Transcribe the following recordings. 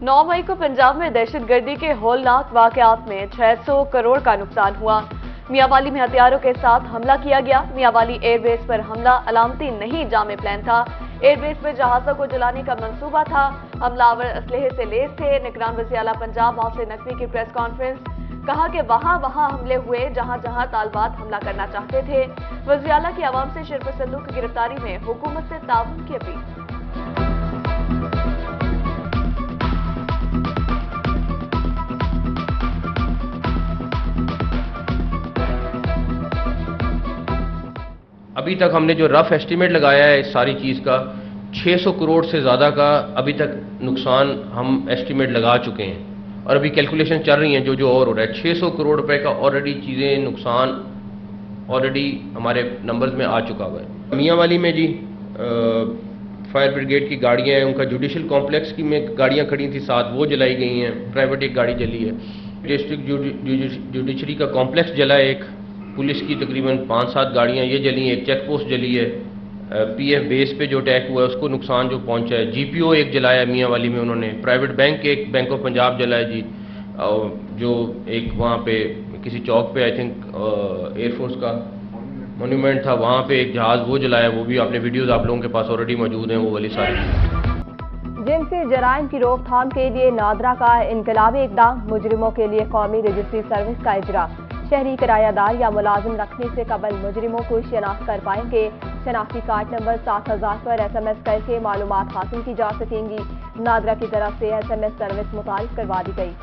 9 मई को पंजाब में दहशतगर्दी के होलनाक वाकयात में 600 करोड़ का नुकसान हुआ। मियांवाली में हथियारों के साथ हमला किया गया। मियांवाली एयरबेस पर हमला अलामती नहीं जामे प्लान था। एयरबेस पर जहाजों को जलाने का मंसूबा था। हमलावर असलहे से लेस थे। निगरान वज़ीर आला पंजाब मोहसिन नकवी की प्रेस कॉन्फ्रेंस, कहा कि वहां हमले हुए जहां जहां तालिबान हमला करना चाहते थे। वज़ीर आला की आवाम से शरपसंदों की गिरफ्तारी में हुकूमत से ताउन की अपील। अभी तक हमने जो रफ एस्टीमेट लगाया है इस सारी चीज़ का, 600 करोड़ से ज़्यादा का अभी तक नुकसान हम एस्टीमेट लगा चुके हैं और अभी कैलकुलेशन चल रही हैं जो और हो रहा है। 600 करोड़ रुपए का ऑलरेडी चीज़ें नुकसान ऑलरेडी हमारे नंबर्स में आ चुका हुआ है। मियांवाली में जी फायर ब्रिगेड की गाड़ियाँ हैं, उनका जुडिशल कॉम्प्लेक्स की में गाड़ियाँ खड़ी थी 7, वो जलाई गई हैं। प्राइवेट एक गाड़ी जली है। डिस्ट्रिक्ट जुडिशरी का कॉम्प्लेक्स जला है एक। पुलिस की तकरीबन 5-7 गाड़ियाँ ये जली हैं। एक चेक पोस्ट जली है। पीएफ बेस पे जो अटैक हुआ है उसको नुकसान जो पहुंचा है। जीपीओ एक जलाया मियांवाली में उन्होंने। प्राइवेट बैंक एक बैंक ऑफ पंजाब जला है जी। जो एक वहाँ पे किसी चौक पे आई थिंक एयरफोर्स का मोन्यूमेंट था, वहाँ पे एक जहाज़ वो जलाया। वो भी आपने वीडियोज़ आप लोगों के पास ऑलरेडी मौजूद हैं वो वाली सारी। जिनसी जराइम की रोकथाम के लिए नादरा का इनकलाबी इकदाम। मुजरिमों के लिए कौमी रजिस्ट्री सर्विस का इजरा। शहरी किरायादार या मुलाजिम रखने से कबल मुजरिमों को शनाख्त कर पाएंगे। शनाख्ती कार्ड नंबर 7000 पर SMS करके मालूमात हासिल की जा सकेंगी। नादरा की तरफ से SMS सर्विस मुतारिफ करवा दी गई।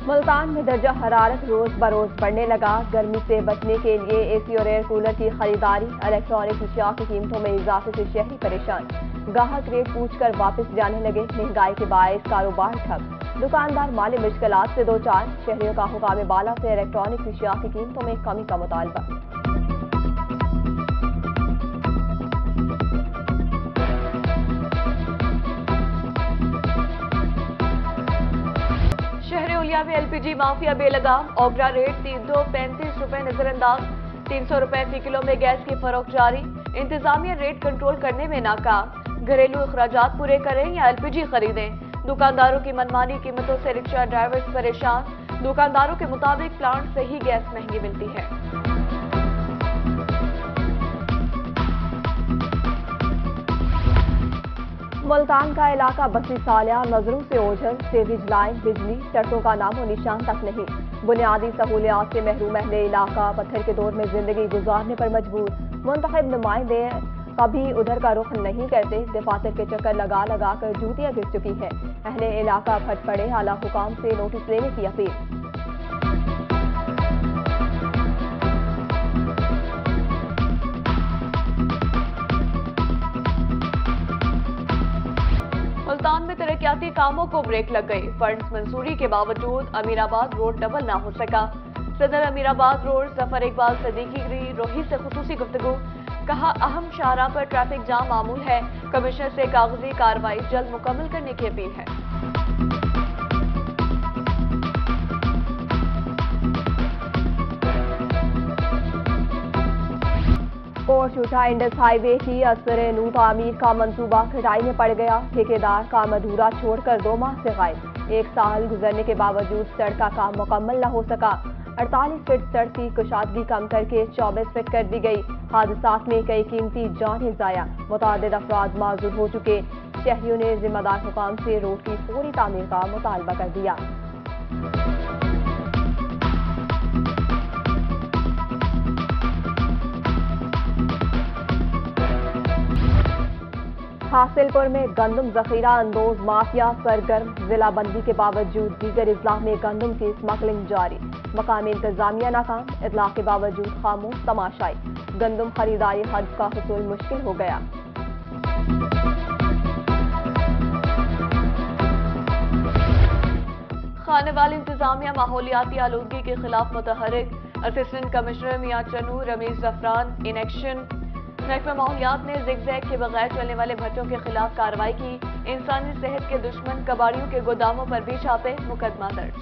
मुल्तान में दर्जा हरारत रोज बरोज बढ़ने लगा। गर्मी से बचने के लिए AC और एयर कूलर की खरीदारी। इलेक्ट्रॉनिक अशिया की कीमतों में इजाफे से शहरी परेशान। गाहक रेट पूछकर वापस जाने लगे। महंगाई के बायस कारोबार ठप। दुकानदार माली मुश्किलात से दो चार। शहरियों का हुकाम बाला से इलेक्ट्रॉनिक अशिया की कीमतों में कमी का मुतालबा। में LPG माफिया बेलगाम। ओगरा रेट 335 रुपए नजरअंदाज। 300 रुपए फी किलो में गैस की फरोख्त जारी। इंतजामिया रेट कंट्रोल करने में नाकाम। घरेलू अखराजात पूरे करें या LPG खरीदें। दुकानदारों की मनमानी कीमतों से रिक्शा ड्राइवर्स परेशान। दुकानदारों के मुताबिक प्लांट से ही गैस महंगी मिलती है। मुल्तान का इलाका बसी सालिया नजरों से ओझल। सीवरेज लाइन, बिजली, सड़कों का नामो निशान तक नहीं। बुनियादी सहूलियात से महरूम अहले इलाका पत्थर के दौर में जिंदगी गुजारने पर मजबूर। मुंतखब नुमाइंदे कभी उधर का रुख नहीं करते। दफातर के चक्कर लगा लगा कर जूतियां गिर चुकी हैं। अहले इलाका फट पड़े। आला हुकाम से नोटिस लेने की अपील। मुल्तान में तरक्याती कामों को ब्रेक लग गई। फंड्स मंजूरी के बावजूद अमीराबाद रोड डबल ना हो सका। सदर अमीराबाद रोड जफर इकबाल सदीकी की रोही से खुसूसी गुफ्तगू। कहा अहम शाहराह पर ट्रैफिक जाम मामूल है। कमिश्नर से कागजी कार्रवाई जल्द मुकम्मल करने की अपील है। कोटशूठा इंडस हाईवे की असर नू तामीर का मंसूबा खटाई में पड़ गया। ठेकेदार काम अधूरा छोड़कर 2 माह से गायब। 1 साल गुजरने के बावजूद सड़क का काम मुकम्मल न हो सका। 48 फीट सड़क की कुशादगी कम करके 24 फीट कर दी गई। हादसात में कई कीमती जानें जाया। मुतअद्दिद अफराद माजूर हो चुके। शहरियों ने जिम्मेदार हुकाम से रोड की फौरी तामीर का मुतालबा कर दिया। हासिलपुर में गंदम जखीरा अंदोज माफिया सरगर्म। जिला बंदी के बावजूद दीगर अजला में गंदम की स्मगलिंग जारी। मकामी इंतजामिया नाकाम। इतला के बावजूद खामोश तमाशाई। गंदम खरीदारी हद का हुसूल मुश्किल हो गया। खाने वाली इंतजामिया माहौलियाती आलूदगी के खिलाफ मुतहरिक। Assistant commissioner Mian Channu Rameez Zafran in action. महकमा माहौलियात ने जिगजैग के बगैर चलने वाले भट्टों के खिलाफ कार्रवाई की। इंसानी सेहत के दुश्मन कबाड़ियों के गोदामों पर भी छापे। मुकदमा दर्ज।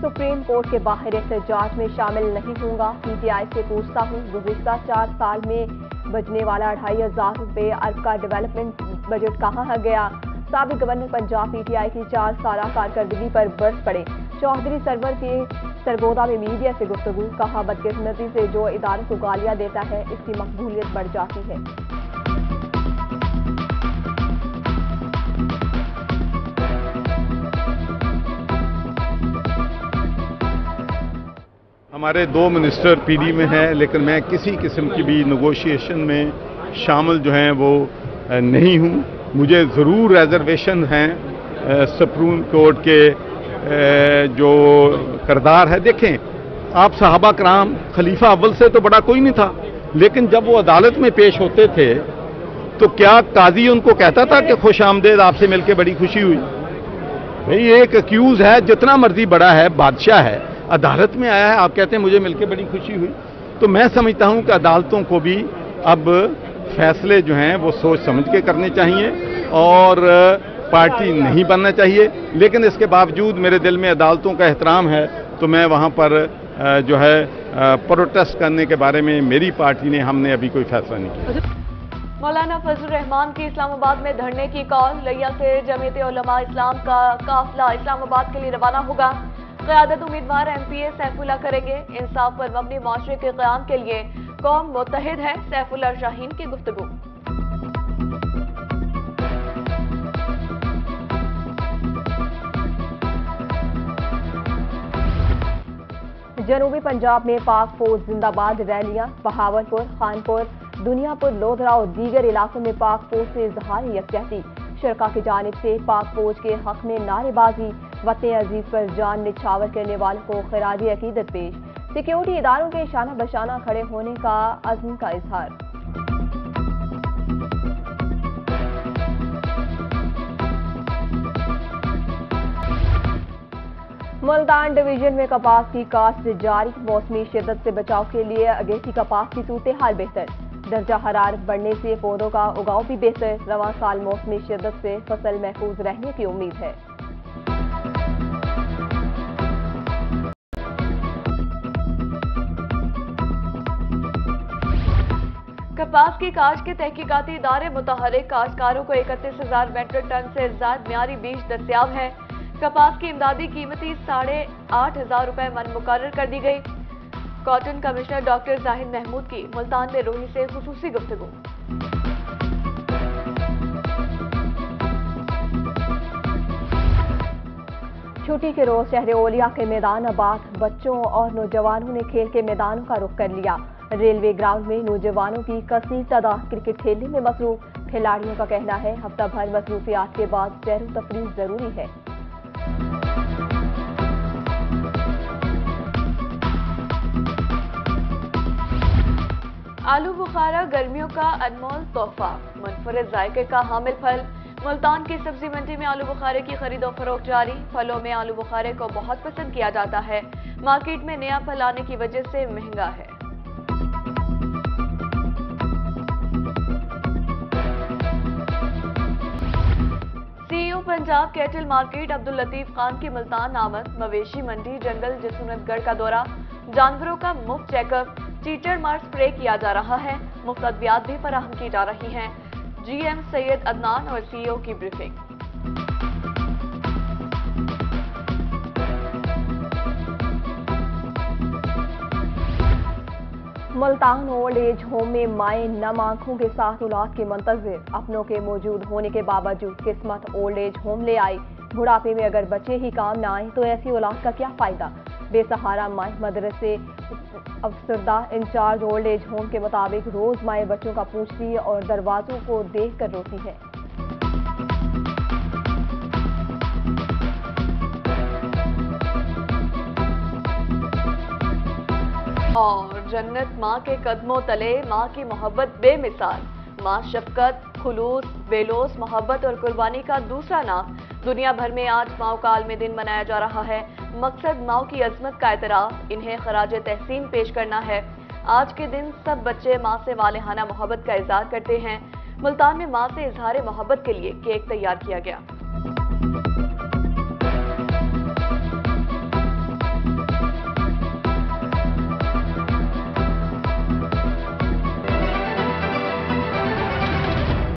सुप्रीम कोर्ट के बाहर एहतजाज में शामिल नहीं होगा। पीटीआई से पूछता हूँ, गुज़िश्ता 4 साल में बचने वाला 2,500 रुपये अरब का डेवलपमेंट बजट कहाँ गया। साबिक गवर्नर पंजाब पीटीआई की 4 साला कारकर्दगी पर बरस पड़े। चौधरी सरवर के सरगोदा में मीडिया से गुफ्तगू, कहा बदकिस्मती से जो इदारों को गालियां देता है इसकी मकबूलियत बढ़ जाती है। हमारे 2 मिनिस्टर पीडी में हैं, लेकिन मैं किसी किस्म की भी नेगोशिएशन में शामिल जो हैं वो नहीं हूं। मुझे ज़रूर रिजर्वेशन हैं सुप्रीम कोर्ट के जो किरदार है। देखें आप, सहाबा कराम खलीफा अव्वल से तो बड़ा कोई नहीं था, लेकिन जब वो अदालत में पेश होते थे तो क्या काजी उनको कहता था कि खुश आमदेद, आपसे मिलकर बड़ी खुशी हुई। भाई एक अक्यूज है, जितना मर्जी बड़ा है, बादशाह है, अदालत में आया है, आप कहते हैं मुझे मिलकर बड़ी खुशी हुई। तो मैं समझता हूं कि अदालतों को भी अब फैसले जो हैं वो सोच समझ के करने चाहिए और पार्टी नहीं बनना चाहिए। लेकिन इसके बावजूद मेरे दिल में अदालतों का एहतराम है, तो मैं वहां पर जो है प्रोटेस्ट करने के बारे में मेरी पार्टी ने, हमने अभी कोई फैसला नहीं किया। मौलाना फजल रहमान की इस्लामाबाद में धरने की कॉल। लिया से जमीयत उलमा इस्लाम का काफिला इस्लामाबाद के लिए रवाना होगा। क़यादत उम्मीदवार एमपीए सैफुल्लाह करेंगे। इंसाफ पर मबनी माशरे के क़याम के लिए कौम मुत्तहिद है, सैफुल्लाह शाहीन की गुफ्तगू। जनूबी पंजाब में पाक फौज जिंदाबाद रैलियां। बहावलपुर, खानपुर, दुनियापुर, लोधरा और दीगर इलाकों में पाक फौज से इजहार यकजहती। शरका की जानिब से पाक फौज के हक में नारेबाजी। वतन अजीज पर जान निछावर करने वालों को खराज अकीदत पेश। सिक्योरिटी इदारों के शाना बशाना खड़े होने का अज़्म का इजहार। मुल्तान डिवीजन में कपास की काश्त जारी। मौसमी शिद्दत से बचाव के लिए अगेती कपास की सूरत हाल बेहतर। दर्जा हरारत बढ़ने से पौधों का उगाव भी बेहतर। रवां साल मौसमी शिद्दत से फसल महफूज रहने की उम्मीद है। कपास की काश्त के तहकीकाती इदारे मुतहर्रिक काश्तकारों को 31,000 मेट्रिक टन से ज्यादा म्यारी बीज दस्तियाब है। कपास की इमदादी कीमती 8,500 रुपए मन मुकर्रर कर दी गई। Cotton commissioner doctor Zahid Mahmood की मुल्तान में रोही से खुसूसी गुफ्तगू। छुट्टी के रोज शहर ओलिया के मैदान आबाद। बच्चों और नौजवानों ने खेल के मैदानों का रुख कर लिया। रेलवे ग्राउंड में नौजवानों की कसीर तादाद क्रिकेट खेलने में मसरूफ। खिलाड़ियों का कहना है हफ्ता भर मसरूफियात के बाद सैर व तफरीह जरूरी है। आलू बुखारा गर्मियों का अनमोल तोहफा, मुनफरिद जायके का हामिल फल। मुल्तान की सब्जी मंडी में आलू बुखारे की खरीदो फरोख्त जारी। फलों में आलू बुखारे को बहुत पसंद किया जाता है। मार्केट में नया फल आने की वजह से महंगा है। CEO Punjab cattle market Abdul Latif Khan की मुल्तान आमद। मवेशी मंडी जंगल जसूनतगढ़ का दौरा। जानवरों का मुफ्त चेकअप। टीचर मार स्प्रे किया जा रहा है। मुफ्त अद्वियात भी फराहम की जा रही हैं। जीएम सैयद अदनान और सीईओ की briefing. Multan old age home में माएँ नम आंखों के साथ औलाद के मंतज़िर। अपनों के मौजूद होने के बावजूद किस्मत ओल्ड एज होम ले आई। बुढ़ापे में अगर बच्चे ही काम ना आए तो ऐसी औलाद का क्या फायदा। बेसहारा माएँ मदरसे अफसरदा इंचार्ज ओल्ड एज होम के मुताबिक रोज माएँ बच्चों का पूछती और दरवाजों को देख कर रोती है। और जन्नत माँ के कदमों तले। माँ की मोहब्बत बेमिसाल। माँ शफकत, खुलूस, बेलोस मोहब्बत और कुर्बानी का दूसरा नाम। दुनिया भर में आज माओ का आलमी दिन मनाया जा रहा है। मकसद माओ की अजमत का एतराफ, इन्हें खराज तहसीन पेश करना है। आज के दिन सब बच्चे माँ से वालेहाना मोहब्बत का इजहार करते हैं। मुल्तान में माँ से इजहार मोहब्बत के लिए केक तैयार किया गया।